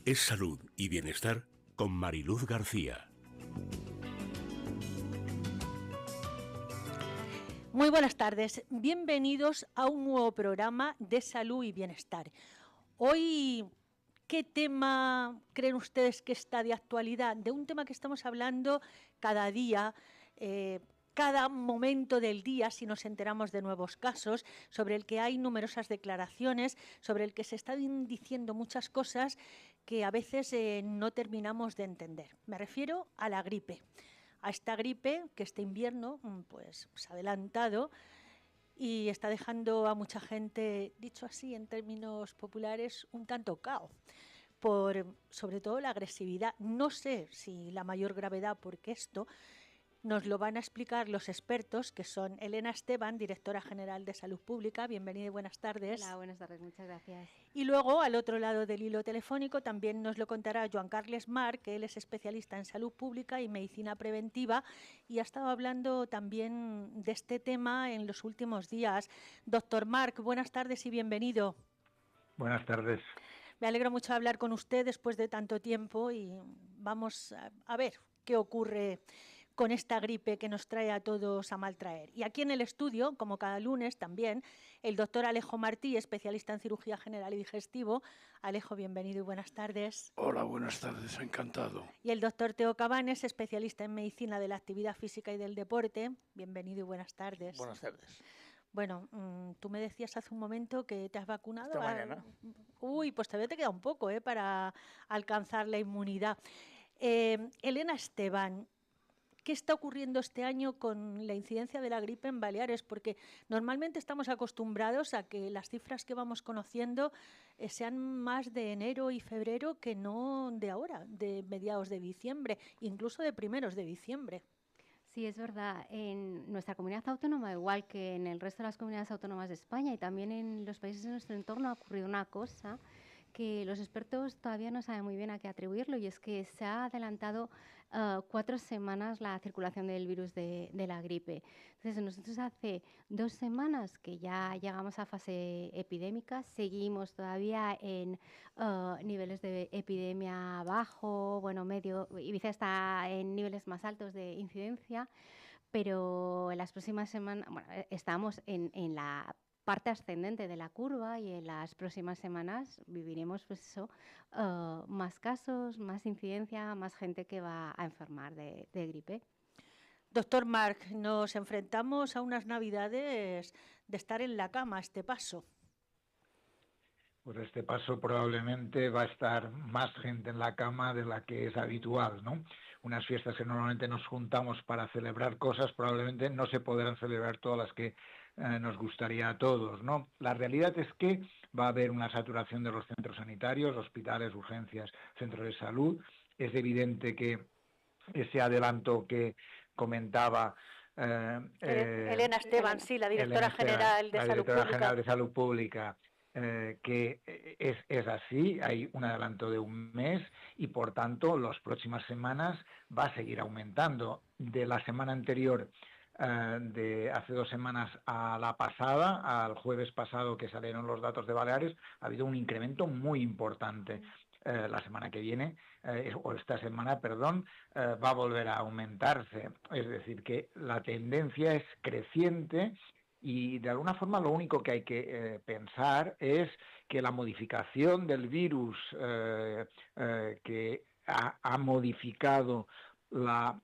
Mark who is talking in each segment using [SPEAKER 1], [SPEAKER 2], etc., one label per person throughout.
[SPEAKER 1] Es salud y bienestar con Mariluz García.
[SPEAKER 2] Muy buenas tardes, bienvenidos a un nuevo programa de salud y bienestar. Hoy, ¿qué tema creen ustedes que está de actualidad? De un tema que estamos hablando cada día, cada momento del día, si nos enteramos de nuevos casos, sobre el que hay numerosas declaraciones, sobre el que se están diciendo muchas cosas que a veces no terminamos de entender. Me refiero a la gripe. A esta gripe que este invierno pues se ha adelantado y está dejando a mucha gente, dicho así en términos populares, un tanto cao, por sobre todo la agresividad. No sé si la mayor gravedad, porque esto nos lo van a explicar los expertos, que son Elena Esteban, directora general de Salud Pública. Bienvenida y buenas tardes.
[SPEAKER 3] Hola, buenas tardes, muchas gracias.
[SPEAKER 2] Y luego, al otro lado del hilo telefónico, también nos lo contará Joan Carles Marc, que él es especialista en salud pública y medicina preventiva y ha estado hablando también de este tema en los últimos días. Doctor Marc, buenas tardes y bienvenido.
[SPEAKER 4] Buenas tardes.
[SPEAKER 2] Me alegro mucho de hablar con usted después de tanto tiempo y vamos a ver qué ocurre con esta gripe que nos trae a todos a maltraer. Y aquí en el estudio, como cada lunes también, el doctor Alejo Martí, especialista en cirugía general y digestivo. Alejo, bienvenido y buenas tardes.
[SPEAKER 5] Hola, buenas tardes, encantado.
[SPEAKER 2] Y el doctor Teo Cabanes, especialista en medicina de la actividad física y del deporte. Bienvenido y buenas tardes.
[SPEAKER 6] Buenas tardes.
[SPEAKER 2] Bueno, tú me decías hace un momento que te has vacunado.
[SPEAKER 6] Esta mañana.
[SPEAKER 2] Uy, pues todavía te queda un poco para alcanzar la inmunidad. Elena Esteban, ¿qué está ocurriendo este año con la incidencia de la gripe en Baleares? Porque normalmente estamos acostumbrados a que las cifras que vamos conociendo sean más de enero y febrero que no de ahora, de mediados de diciembre, incluso de primeros de diciembre.
[SPEAKER 3] Sí, es verdad. En nuestra comunidad autónoma, igual que en el resto de las comunidades autónomas de España y también en los países de nuestro entorno, ha ocurrido una cosa que los expertos todavía no saben muy bien a qué atribuirlo, y es que se ha adelantado 4 semanas la circulación del virus de la gripe. Entonces, nosotros hace 2 semanas que ya llegamos a fase epidémica, seguimos todavía en niveles de epidemia bajo, bueno, medio, Ibiza está en niveles más altos de incidencia, pero en las próximas semanas, bueno, estamos en la parte ascendente de la curva y en las próximas semanas viviremos pues eso, más casos, más incidencia, más gente que va a enfermar de gripe.
[SPEAKER 2] Doctor Marc, nos enfrentamos a unas navidades de estar en la cama a este paso.
[SPEAKER 4] Pues este paso probablemente va a estar más gente en la cama de la que es habitual, ¿no? Unas fiestas que normalmente nos juntamos para celebrar cosas, probablemente no se podrán celebrar todas las que nos gustaría a todos, ¿no? La realidad es que va a haber una saturación de los centros sanitarios, hospitales, urgencias, centros de salud. Es evidente que ese adelanto que comentaba
[SPEAKER 2] Elena Esteban, sí, la directora general
[SPEAKER 4] de Salud Pública, que es así, hay un adelanto de un mes y por tanto las próximas semanas va a seguir aumentando. De la semana anterior, de hace 2 semanas a la pasada, al jueves pasado que salieron los datos de Baleares, ha habido un incremento muy importante. La semana que viene, o esta semana, perdón, va a volver a aumentarse. Es decir, que la tendencia es creciente. Y de alguna forma lo único que hay que pensar es que la modificación del virus que ha modificado la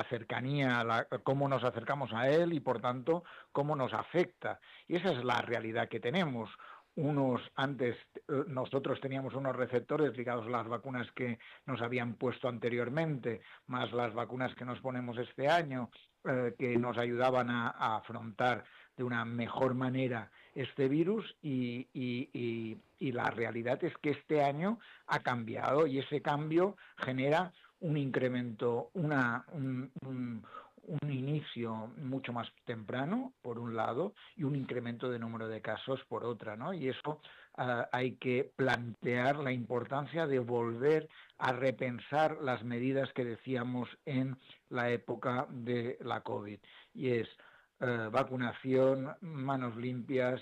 [SPEAKER 4] cercanía, cómo nos acercamos a él y por tanto cómo nos afecta. Y esa es la realidad que tenemos. Nosotros teníamos unos receptores ligados a las vacunas que nos habían puesto anteriormente, más las vacunas que nos ponemos este año, que nos ayudaban a afrontar de una mejor manera este virus y la realidad es que este año ha cambiado y ese cambio genera un incremento, un inicio mucho más temprano, por un lado, y un incremento de número de casos, por otra, ¿no? Y eso hay que plantear la importancia de volver a repensar las medidas que decíamos en la época de la COVID, y es vacunación, manos limpias,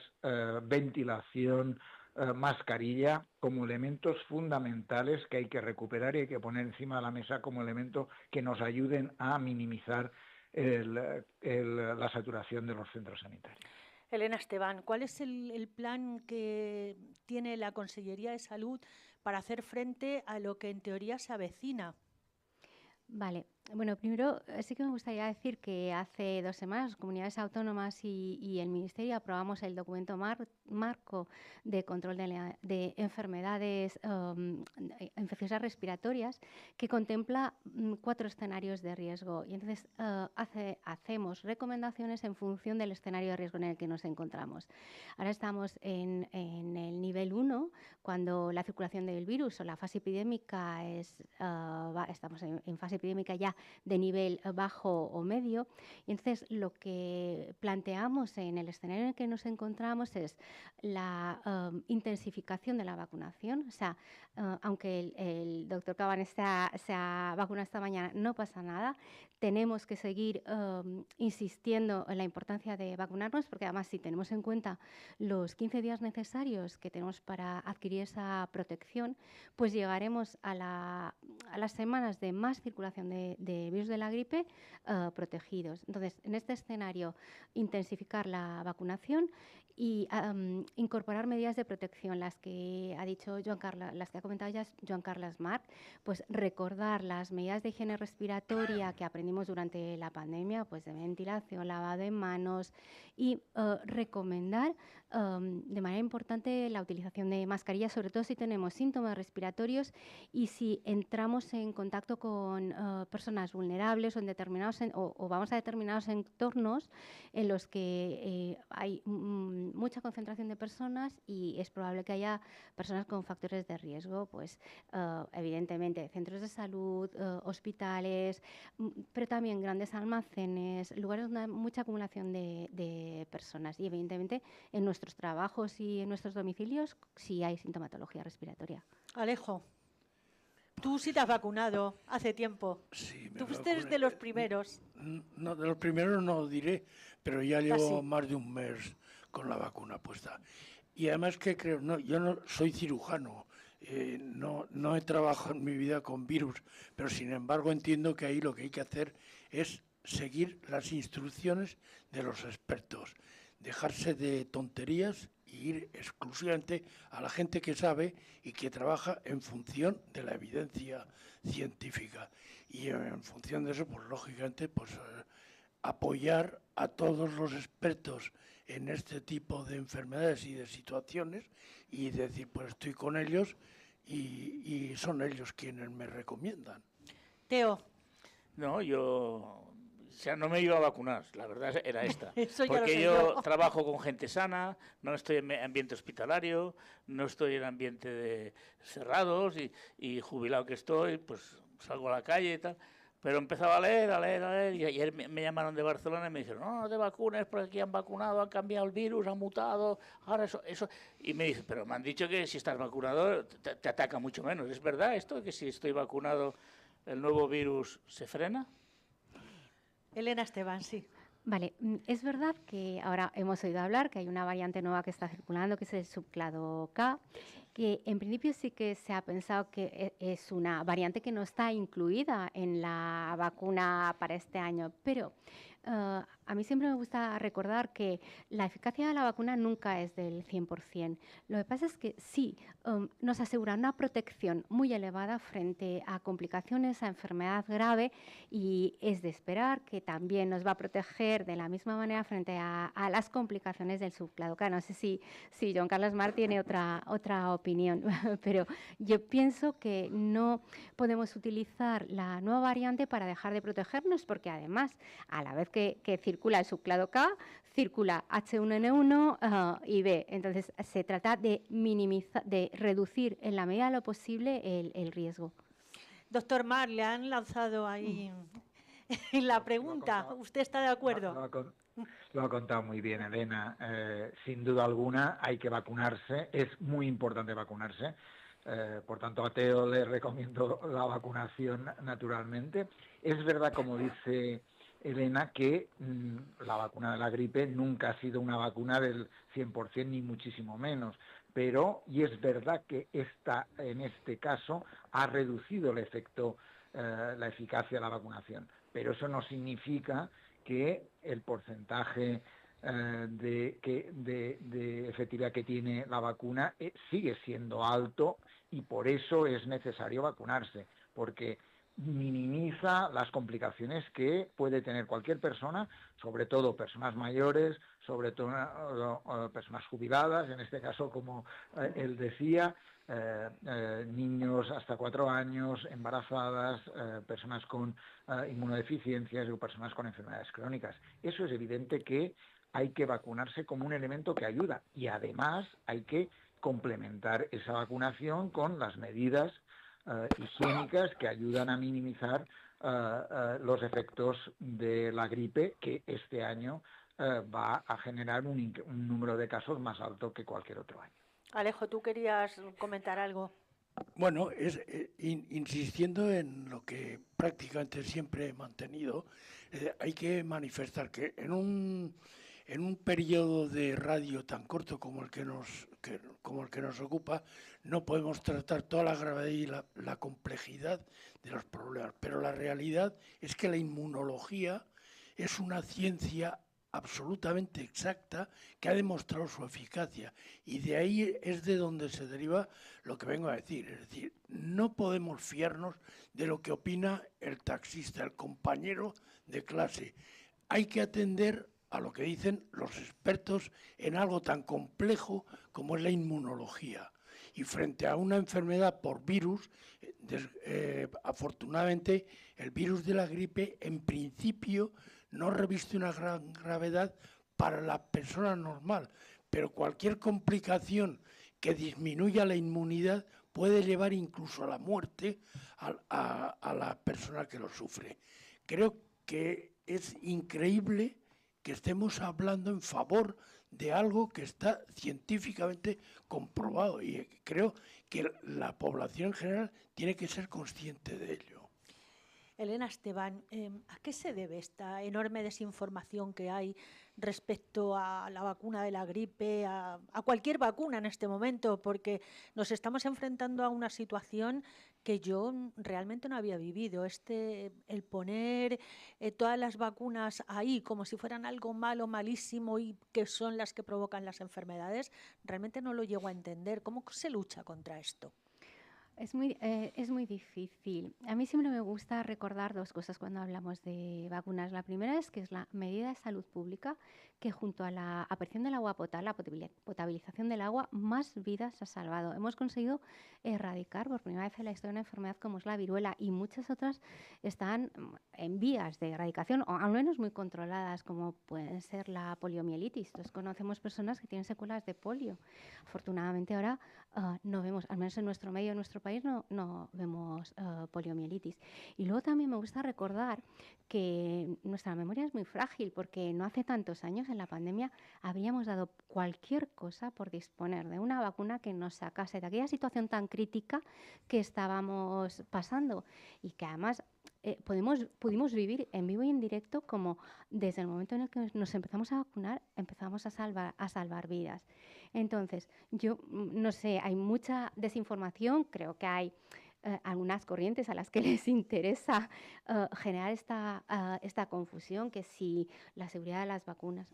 [SPEAKER 4] ventilación, mascarilla como elementos fundamentales que hay que recuperar y hay que poner encima de la mesa como elementos que nos ayuden a minimizar la saturación de los centros sanitarios.
[SPEAKER 2] Elena Esteban, ¿cuál es el plan que tiene la Consellería de Salud para hacer frente a lo que en teoría se avecina?
[SPEAKER 3] Vale, bueno, primero sí que me gustaría decir que hace 2 semanas las comunidades autónomas y el Ministerio aprobamos el documento marco de control de enfermedades infecciosas respiratorias que contempla 4 escenarios de riesgo y entonces hacemos recomendaciones en función del escenario de riesgo en el que nos encontramos. Ahora estamos en el nivel 1, cuando la circulación del virus o la fase epidémica estamos en fase epidémica ya de nivel bajo o medio, y entonces lo que planteamos en el escenario en el que nos encontramos es la intensificación de la vacunación. O sea, aunque el doctor Caban se ha vacunado esta mañana, no pasa nada. Tenemos que seguir insistiendo en la importancia de vacunarnos, porque además si tenemos en cuenta los 15 días necesarios que tenemos para adquirir esa protección, pues llegaremos a las semanas de más circulación de virus de la gripe protegidos. Entonces, en este escenario, intensificar la vacunación y incorporar medidas de protección, las que ha dicho las que ha comentado ya Joan Carles Marc, pues recordar las medidas de higiene respiratoria que aprendimos durante la pandemia, pues de ventilación, lavado de manos y recomendar de manera importante la utilización de mascarillas, sobre todo si tenemos síntomas respiratorios y si entramos en contacto con personas vulnerables o vamos a determinados entornos en los que hay mucha concentración de personas y es probable que haya personas con factores de riesgo, pues evidentemente centros de salud, hospitales, pero también grandes almacenes, lugares donde hay mucha acumulación de personas y evidentemente en nuestros trabajos y en nuestros domicilios si hay sintomatología respiratoria.
[SPEAKER 2] Alejo, tú sí te has vacunado hace tiempo.
[SPEAKER 5] Sí,
[SPEAKER 2] Tú fuiste de los primeros.
[SPEAKER 5] No, de los primeros no diré, pero ya llevo
[SPEAKER 2] Casi.
[SPEAKER 5] más de un mes con la vacuna puesta. Y además que creo, yo no soy cirujano, no he trabajado en mi vida con virus, pero sin embargo entiendo que ahí lo que hay que hacer es seguir las instrucciones de los expertos, dejarse de tonterías e ir exclusivamente a la gente que sabe y que trabaja en función de la evidencia científica. Y en función de eso, pues lógicamente, pues apoyar a todos los expertos en este tipo de enfermedades y de situaciones y decir, pues estoy con ellos y son ellos quienes me recomiendan.
[SPEAKER 2] Teo.
[SPEAKER 6] No, yo no me iba a vacunar, la verdad era esta.
[SPEAKER 2] Eso ya
[SPEAKER 6] porque
[SPEAKER 2] lo sé
[SPEAKER 6] yo trabajo con gente sana, no estoy en ambiente hospitalario, no estoy en ambiente de cerrados y jubilado que estoy, pues salgo a la calle y tal. Pero empezaba a leer, y ayer me llamaron de Barcelona y me dijeron, no te vacunes porque aquí han vacunado, han cambiado el virus, han mutado, ahora eso. Y me dice, pero me han dicho que si estás vacunado te ataca mucho menos. ¿Es verdad esto, que si estoy vacunado el nuevo virus se frena?
[SPEAKER 2] Elena Esteban, sí.
[SPEAKER 3] Vale, es verdad que ahora hemos oído hablar que hay una variante nueva que está circulando, que es el subclado K, que en principio sí que se ha pensado que es una variante que no está incluida en la vacuna para este año, pero a mí siempre me gusta recordar que la eficacia de la vacuna nunca es del 100%. Lo que pasa es que sí nos asegura una protección muy elevada frente a complicaciones, a enfermedad grave, y es de esperar que también nos va a proteger de la misma manera frente a las complicaciones del subclado K. No sé si Joan Carles Marc tiene otra opinión, pero yo pienso que no podemos utilizar la nueva variante para dejar de protegernos, porque además, a la vez que circula el subclado K, circula H1N1 y B. Entonces, se trata de minimizar, de reducir en la medida de lo posible el riesgo.
[SPEAKER 2] Doctor Marc, le han lanzado ahí la pregunta. ¿Usted está de acuerdo?
[SPEAKER 4] Lo ha contado muy bien, Elena. Sin duda alguna hay que vacunarse. Es muy importante vacunarse. Por tanto, a Teo le recomiendo la vacunación naturalmente. Es verdad, como dice Elena, que la vacuna de la gripe nunca ha sido una vacuna del 100%, ni muchísimo menos. pero, y es verdad que en este caso ha reducido el efecto, la eficacia de la vacunación, pero eso no significa que el porcentaje de efectividad que tiene la vacuna sigue siendo alto, y por eso es necesario vacunarse, porque minimiza las complicaciones que puede tener cualquier persona, sobre todo personas mayores, sobre todo personas jubiladas, en este caso, como él decía, niños hasta 4 años, embarazadas, personas con inmunodeficiencias o personas con enfermedades crónicas. Eso es evidente que hay que vacunarse como un elemento que ayuda, y además hay que complementar esa vacunación con las medidas higiénicas que ayudan a minimizar los efectos de la gripe, que este año va a generar un número de casos más alto que cualquier otro año.
[SPEAKER 2] Alejo, ¿tú querías comentar algo?
[SPEAKER 5] Bueno, insistiendo en lo que prácticamente siempre he mantenido, hay que manifestar que en un periodo de radio tan corto como el que nos ocupa, no podemos tratar toda la gravedad y la complejidad de los problemas. Pero la realidad es que la inmunología es una ciencia absolutamente exacta que ha demostrado su eficacia, y de ahí es de donde se deriva lo que vengo a decir. Es decir, no podemos fiarnos de lo que opina el taxista, el compañero de clase. Hay que atender a lo que dicen los expertos en algo tan complejo como es la inmunología. Y frente a una enfermedad por virus, afortunadamente el virus de la gripe en principio no reviste una gran gravedad para la persona normal, pero cualquier complicación que disminuya la inmunidad puede llevar incluso a la muerte a la persona que lo sufre. Creo que es increíble que estemos hablando en favor de algo que está científicamente comprobado, y creo que la población en general tiene que ser consciente de ello.
[SPEAKER 2] Elena Esteban, ¿a qué se debe esta enorme desinformación que hay respecto a la vacuna de la gripe, a cualquier vacuna en este momento? Porque nos estamos enfrentando a una situación que yo realmente no había vivido. El poner todas las vacunas ahí como si fueran algo malo, malísimo, y que son las que provocan las enfermedades, realmente no lo llego a entender. ¿Cómo se lucha contra esto?
[SPEAKER 3] Es muy difícil. A mí siempre me gusta recordar dos cosas cuando hablamos de vacunas. La primera es que es la medida de salud pública que, junto a la aparición del agua potable, la potabilización del agua, más vidas ha salvado. Hemos conseguido erradicar por primera vez en la historia una enfermedad como es la viruela, y muchas otras están en vías de erradicación, o al menos muy controladas, como puede ser la poliomielitis. Entonces, conocemos personas que tienen secuelas de polio. Afortunadamente ahora no vemos, al menos en nuestro medio, en nuestro país, no vemos poliomielitis. Y luego también me gusta recordar que nuestra memoria es muy frágil, porque no hace tantos años, en la pandemia, habríamos dado cualquier cosa por disponer de una vacuna que nos sacase de aquella situación tan crítica que estábamos pasando, y que además pudimos vivir en vivo y en directo como desde el momento en el que nos empezamos a vacunar empezamos a salvar vidas. Entonces, yo no sé, hay mucha desinformación, creo que hay algunas corrientes a las que les interesa generar esta confusión, que si la seguridad de las vacunas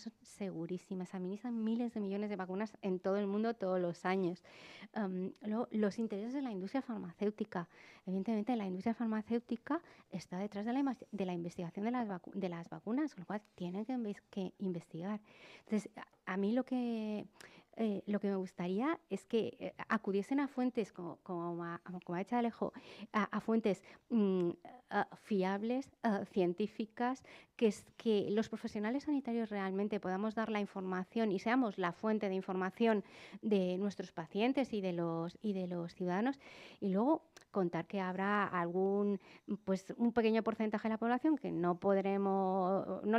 [SPEAKER 3] son segurísimas, administran miles de millones de vacunas en todo el mundo todos los años. Los intereses de la industria farmacéutica, evidentemente la industria farmacéutica está detrás de la investigación de las vacunas, con lo cual tienen que investigar. Entonces, a mí lo que me gustaría es que acudiesen a fuentes, como ha dicho Alejo, a fuentes fiables, científicas, que los profesionales sanitarios realmente podamos dar la información y seamos la fuente de información de nuestros pacientes y de los ciudadanos, y luego contar que habrá un pequeño porcentaje de la población que no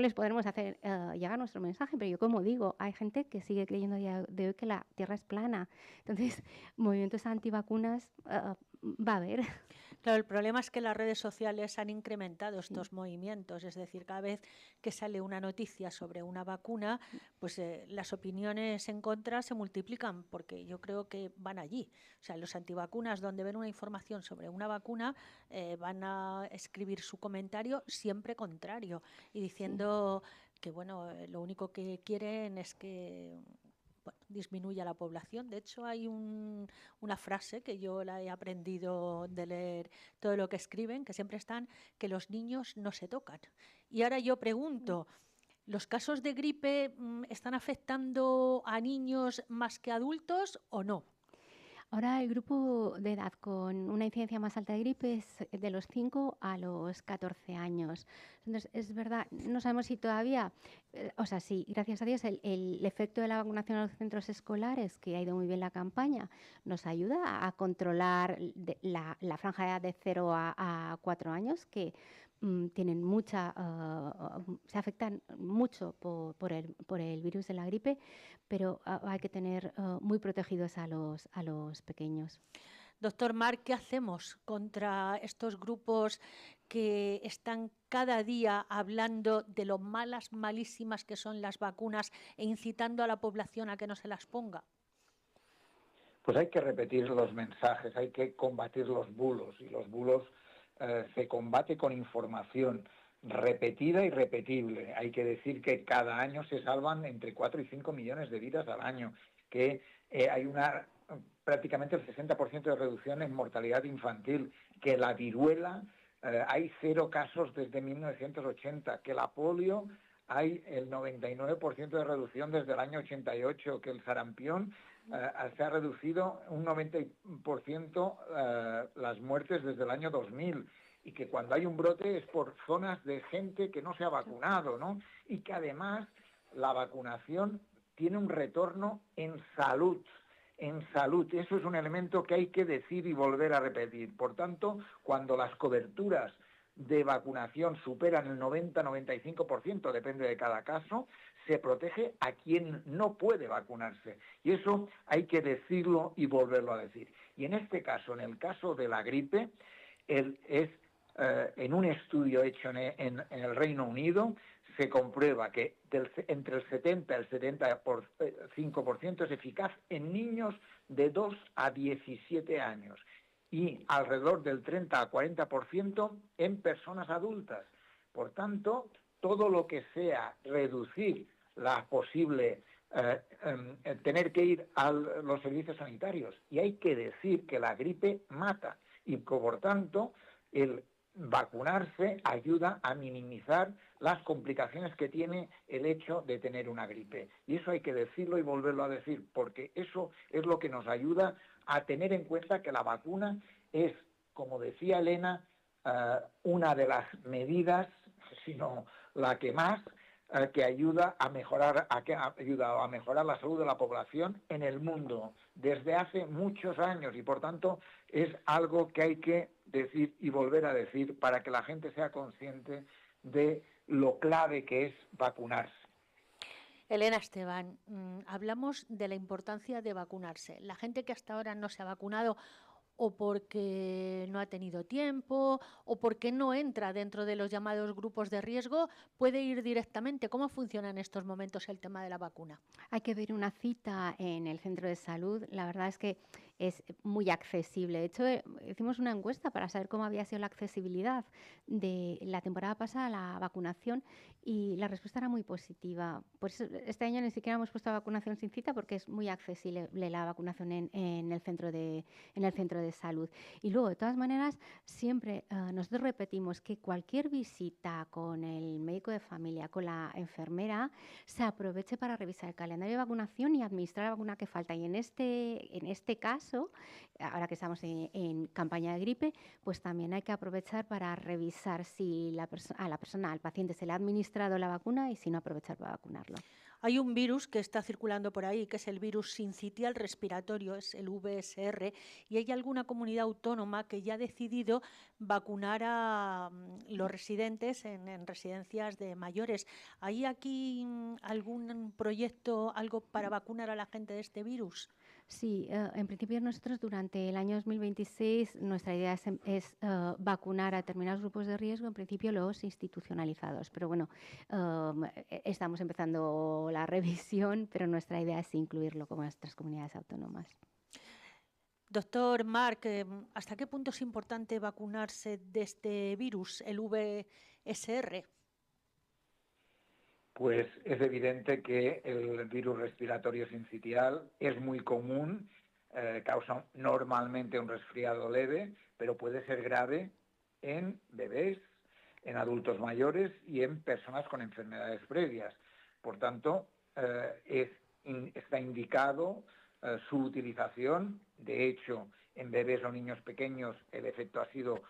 [SPEAKER 3] les podremos hacer llegar nuestro mensaje, pero yo, como digo, hay gente que sigue creyendo a día de hoy que la Tierra es plana. Entonces, movimientos antivacunas va a haber.
[SPEAKER 2] Claro, el problema es que las redes sociales han incrementado estos movimientos, es decir, cada vez que sale una noticia sobre una vacuna, pues las opiniones en contra se multiplican, porque yo creo que van allí. O sea, los antivacunas, donde ven una información sobre una vacuna, van a escribir su comentario siempre contrario y diciendo que, bueno, lo único que quieren es que disminuya la población. De hecho, hay una frase que yo la he aprendido de leer todo lo que escriben, que siempre están, que los niños no se tocan. Y ahora yo pregunto, ¿los casos de gripe están afectando a niños más que a adultos o no?
[SPEAKER 3] Ahora el grupo de edad con una incidencia más alta de gripe es de los 5 a los 14 años. Entonces, es verdad, no sabemos si todavía, o sea, sí, gracias a Dios, el efecto de la vacunación en los centros escolares, que ha ido muy bien la campaña, nos ayuda a controlar la franja de edad de 0 a 4 años, que tienen se afectan mucho por el virus de la gripe, pero hay que tener muy protegidos a los pequeños.
[SPEAKER 2] Doctor Marc, ¿qué hacemos contra estos grupos que están cada día hablando de lo malísimas que son las vacunas e incitando a la población a que no se las ponga?
[SPEAKER 4] Pues hay que repetir los mensajes, hay que combatir los bulos, y los bulos se combate con información repetida y repetible. Hay que decir que cada año se salvan entre 4 y 5 millones de vidas al año, que hay prácticamente el 60% de reducción en mortalidad infantil, que la viruela hay 0 casos desde 1980, que la polio hay el 99% de reducción desde el año 88, que el sarampión se ha reducido un 90% las muertes desde el año 2000, y que cuando hay un brote es por zonas de gente que no se ha vacunado, ¿no? Y que además la vacunación tiene un retorno en salud. En salud, eso es un elemento que hay que decir y volver a repetir. Por tanto, cuando las coberturas de vacunación superan el 90-95%, depende de cada caso, se protege a quien no puede vacunarse. Y eso hay que decirlo y volverlo a decir. Y en este caso, en el caso de la gripe, en un estudio hecho en el Reino Unido, se comprueba que entre el 70 y el 75% es eficaz en niños de 2 a 17 años y alrededor del 30 a 40% en personas adultas. Por tanto, todo lo que sea reducir la posible tener que ir a los servicios sanitarios. Y hay que decir que la gripe mata y que, por tanto, el vacunarse ayuda a minimizar las complicaciones que tiene el hecho de tener una gripe. Y eso hay que decirlo y volverlo a decir, porque eso es lo que nos ayuda a tener en cuenta que la vacuna es, como decía Elena, una de las medidas, sino la que más, que ayuda a mejorar la salud de la población en el mundo desde hace muchos años, y por tanto es algo que hay que decir y volver a decir para que la gente sea consciente de lo clave que es vacunarse.
[SPEAKER 2] Elena Esteban, hablamos de la importancia de vacunarse. La gente que hasta ahora no se ha vacunado, o porque no ha tenido tiempo, o porque no entra dentro de los llamados grupos de riesgo, puede ir directamente. ¿Cómo funciona en estos momentos el tema de la vacuna?
[SPEAKER 3] Hay que ver una cita en el centro de salud. La verdad es que es muy accesible. De hecho, hicimos una encuesta para saber cómo había sido la accesibilidad de la temporada pasada a la vacunación, y la respuesta era muy positiva. Por eso este año ni siquiera hemos puesto vacunación sin cita, porque es muy accesible la vacunación en el centro de salud. Y luego, de todas maneras, siempre nosotros repetimos que cualquier visita con el médico de familia, con la enfermera, se aproveche para revisar el calendario de vacunación y administrar la vacuna que falta. Y en este caso, ahora que estamos en campaña de gripe, pues también hay que aprovechar para revisar si al paciente se le ha administrado la vacuna, y si no, aprovechar para vacunarlo.
[SPEAKER 2] Hay un virus que está circulando por ahí, que es el virus sincitial respiratorio, es el VSR, y hay alguna comunidad autónoma que ya ha decidido vacunar a los residentes en residencias de mayores. ¿Hay aquí algún proyecto, algo para vacunar a la gente de este virus?
[SPEAKER 3] Sí, en principio nosotros durante el año 2026 nuestra idea es vacunar a determinados grupos de riesgo, en principio los institucionalizados. Pero bueno, estamos empezando la revisión, pero nuestra idea es incluirlo como nuestras comunidades autónomas.
[SPEAKER 2] Doctor Marc, ¿hasta qué punto es importante vacunarse de este virus, el VSR?
[SPEAKER 4] Pues es evidente que el virus respiratorio sincitial es muy común, causa normalmente un resfriado leve, pero puede ser grave en bebés, en adultos mayores y en personas con enfermedades previas. Por tanto, está indicado su utilización. De hecho, en bebés o niños pequeños el efecto ha sido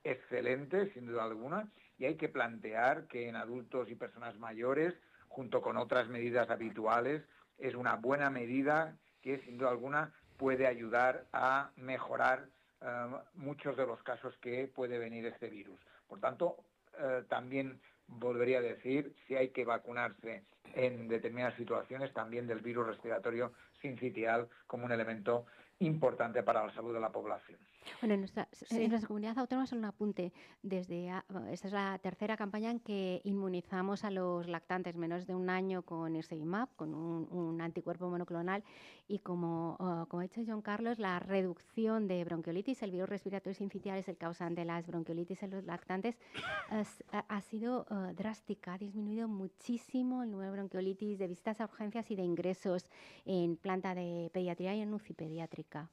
[SPEAKER 4] excelente, sin duda alguna, y hay que plantear que en adultos y personas mayores, junto con otras medidas habituales, es una buena medida que, sin duda alguna, puede ayudar a mejorar muchos de los casos que puede venir este virus. Por tanto, también volvería a decir, si hay que vacunarse en determinadas situaciones, también del virus respiratorio sincitial como un elemento importante para la salud de la población.
[SPEAKER 3] Bueno, en nuestra comunidad autónoma, solo un apunte. Esta es la tercera campaña en que inmunizamos a los lactantes menores de un año con Nirsevimab, con un anticuerpo monoclonal, y como ha dicho John Carlos, la reducción de bronquiolitis, el virus respiratorio sincitial es el causante de las bronquiolitis en los lactantes, ha sido drástica, ha disminuido muchísimo el número de bronquiolitis, de visitas a urgencias y de ingresos en planta de pediatría y en UCI pediátrica.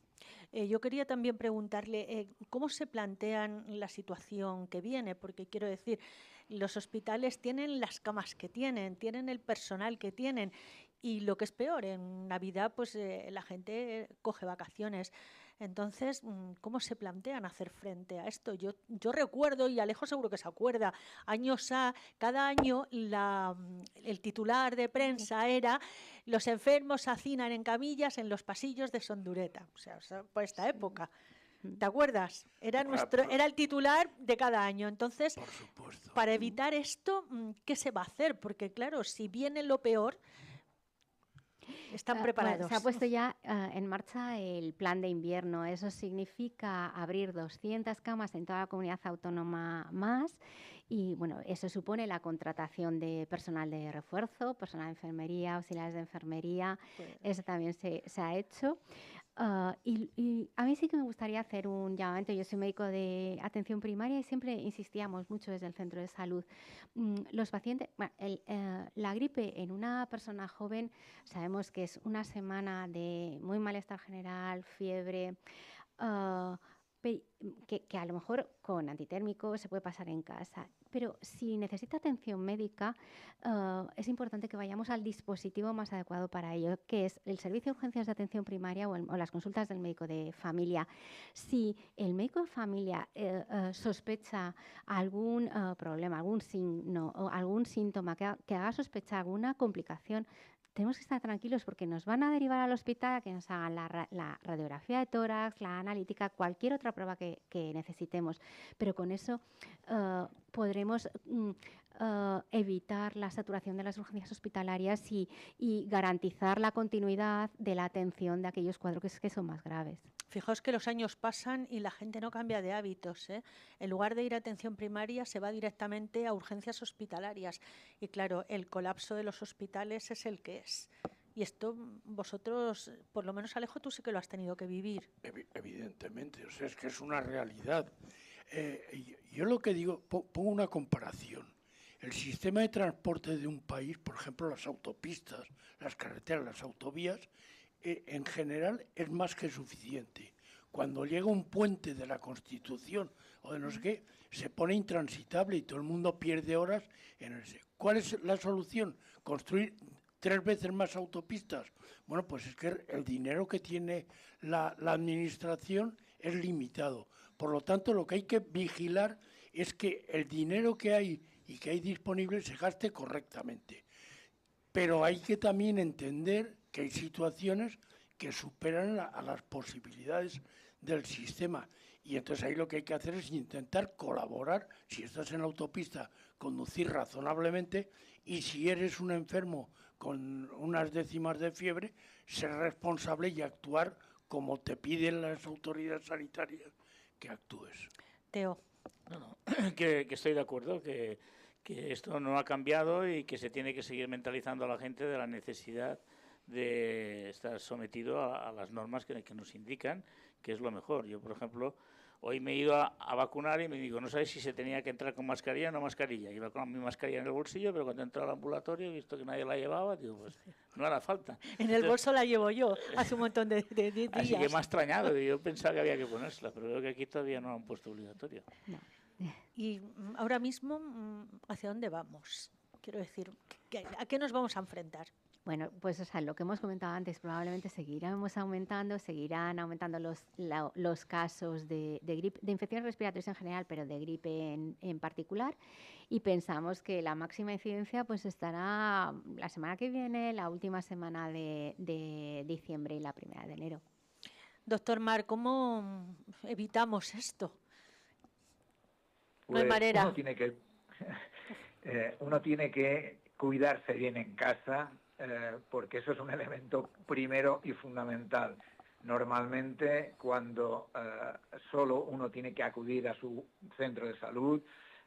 [SPEAKER 2] Yo quería también preguntarle cómo se plantean la situación que viene, porque quiero decir, los hospitales tienen las camas que tienen el personal que tienen, y lo que es peor, en Navidad pues la gente coge vacaciones. Entonces, ¿cómo se plantean hacer frente a esto? Yo recuerdo, y Alejo seguro que se acuerda, cada año el titular de prensa era: los enfermos hacinan en camillas en los pasillos de Sondureta. O sea, por esta época. ¿Te acuerdas? Era el titular de cada año. Entonces, para evitar esto, ¿qué se va a hacer? Porque claro, si viene lo peor, están preparados.
[SPEAKER 3] Bueno, se ha puesto ya en marcha el plan de invierno. Eso significa abrir 200 camas en toda la comunidad autónoma más. Y bueno, eso supone la contratación de personal de refuerzo, personal de enfermería, auxiliares de enfermería. Bueno. Eso también se ha hecho. Y a mí sí que me gustaría hacer un llamamiento. Yo soy médico de atención primaria y siempre insistíamos mucho desde el centro de salud. Los pacientes, la gripe en una persona joven, sabemos que es una semana de muy malestar general, fiebre, que a lo mejor con antitérmico se puede pasar en casa. Pero si necesita atención médica, es importante que vayamos al dispositivo más adecuado para ello, que es el servicio de urgencias de atención primaria o las consultas del médico de familia. Si el médico de familia sospecha algún problema, algún signo o algún síntoma que haga sospechar alguna complicación, tenemos que estar tranquilos porque nos van a derivar al hospital a que nos hagan la radiografía de tórax, la analítica, cualquier otra prueba que necesitemos. Pero con eso podremos evitar la saturación de las urgencias hospitalarias y garantizar la continuidad de la atención de aquellos cuadros que son más graves.
[SPEAKER 2] Fijaos que los años pasan y la gente no cambia de hábitos, ¿eh? En lugar de ir a atención primaria, se va directamente a urgencias hospitalarias. Y claro, el colapso de los hospitales es el que es. Y esto vosotros, por lo menos Alejo, tú sí que lo has tenido que vivir.
[SPEAKER 5] Evidentemente, o sea, es que es una realidad. Yo lo que digo, pongo una comparación. El sistema de transporte de un país, por ejemplo, las autopistas, las carreteras, las autovías, en general es más que suficiente. Cuando llega un puente de la Constitución o de no sé qué, se pone intransitable y todo el mundo pierde horas en ese. ¿Cuál es la solución? ¿Construir 3 veces más autopistas? Bueno, pues es que el dinero que tiene la administración es limitado. Por lo tanto, lo que hay que vigilar es que el dinero que hay y que hay disponible se gaste correctamente. Pero hay que también entender que hay situaciones que superan a las posibilidades del sistema. Y entonces ahí lo que hay que hacer es intentar colaborar. Si estás en la autopista, conducir razonablemente, y si eres un enfermo con unas décimas de fiebre, ser responsable y actuar como te piden las autoridades sanitarias que actúes.
[SPEAKER 2] Teo.
[SPEAKER 6] No, que estoy de acuerdo, que esto no ha cambiado y que se tiene que seguir mentalizando a la gente de la necesidad de estar sometido a las normas que nos indican, que es lo mejor. Yo, por ejemplo, hoy me he ido a vacunar y me digo, no sabes si se tenía que entrar con mascarilla o no mascarilla. Iba con mi mascarilla en el bolsillo, pero cuando he entrado al ambulatorio he visto que nadie la llevaba, digo, pues no hará falta.
[SPEAKER 2] En el bolso la llevo yo hace un montón de días.
[SPEAKER 6] Así que me ha extrañado, yo pensaba que había que ponérsela, pero veo que aquí todavía no la han puesto obligatoria.
[SPEAKER 3] No.
[SPEAKER 2] Y ahora mismo, ¿hacia dónde vamos? Quiero decir, ¿a qué nos vamos a enfrentar?
[SPEAKER 3] Bueno, pues o sea, lo que hemos comentado antes, probablemente seguirán aumentando los casos de gripe, de infecciones respiratorias en general, pero de gripe en particular. Y pensamos que la máxima incidencia pues estará la semana que viene, la última semana de diciembre y la primera de enero.
[SPEAKER 2] Doctor Mar, ¿cómo evitamos esto?
[SPEAKER 4] Pues
[SPEAKER 2] no hay manera.
[SPEAKER 4] Uno tiene que cuidarse bien en casa, porque eso es un elemento primero y fundamental. Normalmente, cuando solo uno tiene que acudir a su centro de salud,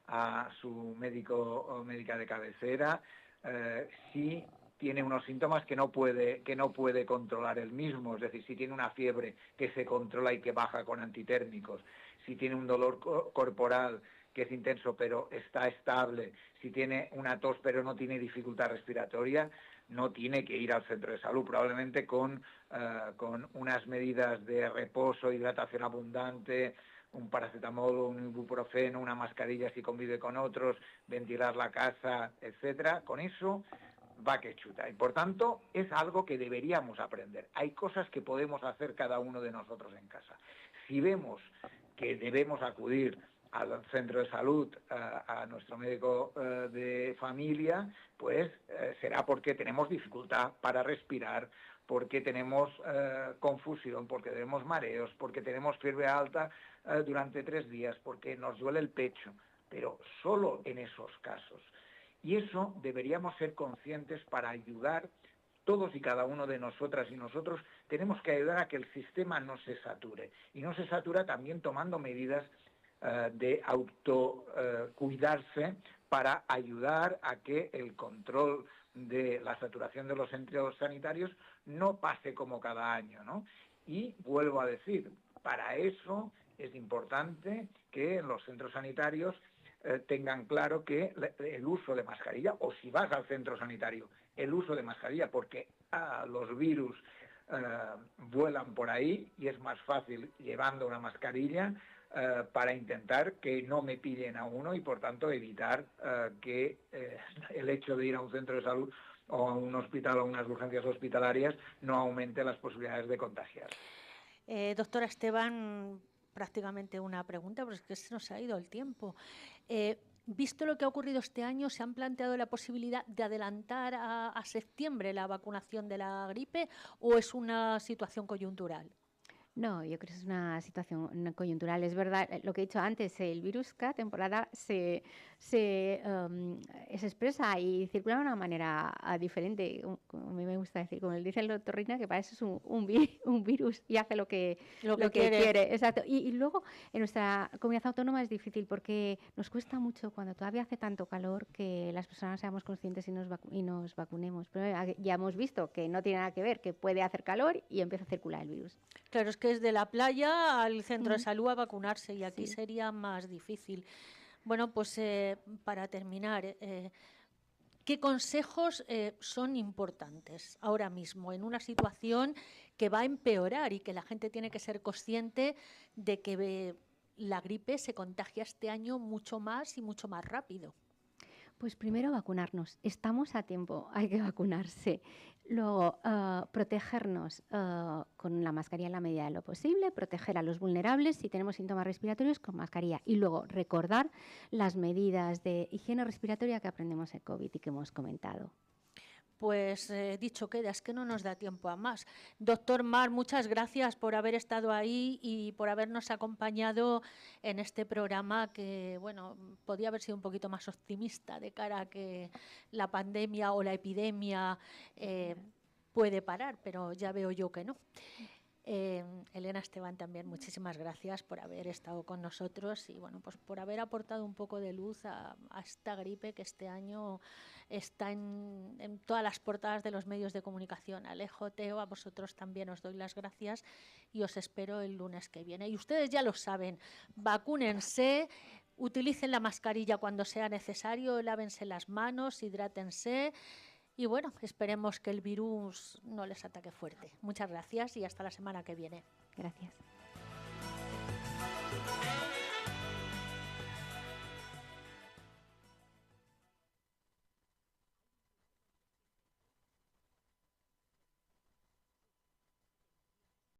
[SPEAKER 4] a su médico o médica de cabecera, si tiene unos síntomas que no puede controlar él mismo, es decir, si tiene una fiebre que se controla y que baja con antitérmicos, si tiene un dolor corporal que es intenso pero está estable, si tiene una tos pero no tiene dificultad respiratoria, no tiene que ir al centro de salud, probablemente con unas medidas de reposo, hidratación abundante, un paracetamol, un ibuprofeno, una mascarilla si convive con otros, ventilar la casa, etcétera. Con eso va que chuta. Y por tanto, es algo que deberíamos aprender. Hay cosas que podemos hacer cada uno de nosotros en casa. Si vemos que debemos acudir al centro de salud, a nuestro médico de familia, pues será porque tenemos dificultad para respirar, porque tenemos confusión, porque tenemos mareos, porque tenemos fiebre alta durante 3 días, porque nos duele el pecho, pero solo en esos casos. Y eso deberíamos ser conscientes para ayudar, todos y cada uno de nosotras y nosotros, tenemos que ayudar a que el sistema no se sature. Y no se satura también tomando medidas de autocuidarse para ayudar a que el control de la saturación de los centros sanitarios no pase como cada año, ¿no? Y vuelvo a decir, para eso es importante que en los centros sanitarios tengan claro que el uso de mascarilla, o si vas al centro sanitario, el uso de mascarilla, porque los virus vuelan por ahí y es más fácil llevando una mascarilla para intentar que no me pillen a uno y por tanto evitar que el hecho de ir a un centro de salud o a un hospital o a unas urgencias hospitalarias no aumente las posibilidades de contagiar.
[SPEAKER 2] Doctora Esteban, prácticamente una pregunta, pero es que se nos ha ido el tiempo. Visto lo que ha ocurrido este año, ¿se han planteado la posibilidad de adelantar a septiembre la vacunación de la gripe o es una situación coyuntural?
[SPEAKER 3] No, yo creo que es una situación coyuntural. Es verdad, lo que he dicho antes, el virus cada temporada se expresa y circula de una manera diferente. A mí me gusta decir, como dice el doctor Reina, que para eso es un virus y hace lo que quiere. Exacto. Y luego, en nuestra comunidad autónoma es difícil porque nos cuesta mucho cuando todavía hace tanto calor que las personas seamos conscientes y nos vacunemos. Pero ya hemos visto que no tiene nada que ver, que puede hacer calor y empieza a circular el virus.
[SPEAKER 2] Claro, es que es de la playa al centro de salud a vacunarse y aquí sería más difícil. Bueno, pues para terminar, ¿qué consejos son importantes ahora mismo en una situación que va a empeorar y que la gente tiene que ser consciente de que la gripe se contagia este año mucho más y mucho más rápido?
[SPEAKER 3] Pues primero vacunarnos. Estamos a tiempo, hay que vacunarse. Luego, protegernos con la mascarilla en la medida de lo posible, proteger a los vulnerables si tenemos síntomas respiratorios con mascarilla. Y luego, recordar las medidas de higiene respiratoria que aprendemos en COVID y que hemos comentado.
[SPEAKER 2] Pues dicho queda, es que no nos da tiempo a más. Doctor Mar, muchas gracias por haber estado ahí y por habernos acompañado en este programa que, bueno, podía haber sido un poquito más optimista de cara a que la pandemia o la epidemia puede parar, pero ya veo yo que no. Elena Esteban, también muchísimas gracias por haber estado con nosotros y bueno, pues por haber aportado un poco de luz a esta gripe que este año está en todas las portadas de los medios de comunicación. Alejo, Teo, a vosotros también os doy las gracias y os espero el lunes que viene. Y ustedes ya lo saben, vacúnense, utilicen la mascarilla cuando sea necesario, lávense las manos, hidrátense. Y bueno, esperemos que el virus no les ataque fuerte. Muchas gracias y hasta la semana que viene.
[SPEAKER 3] Gracias.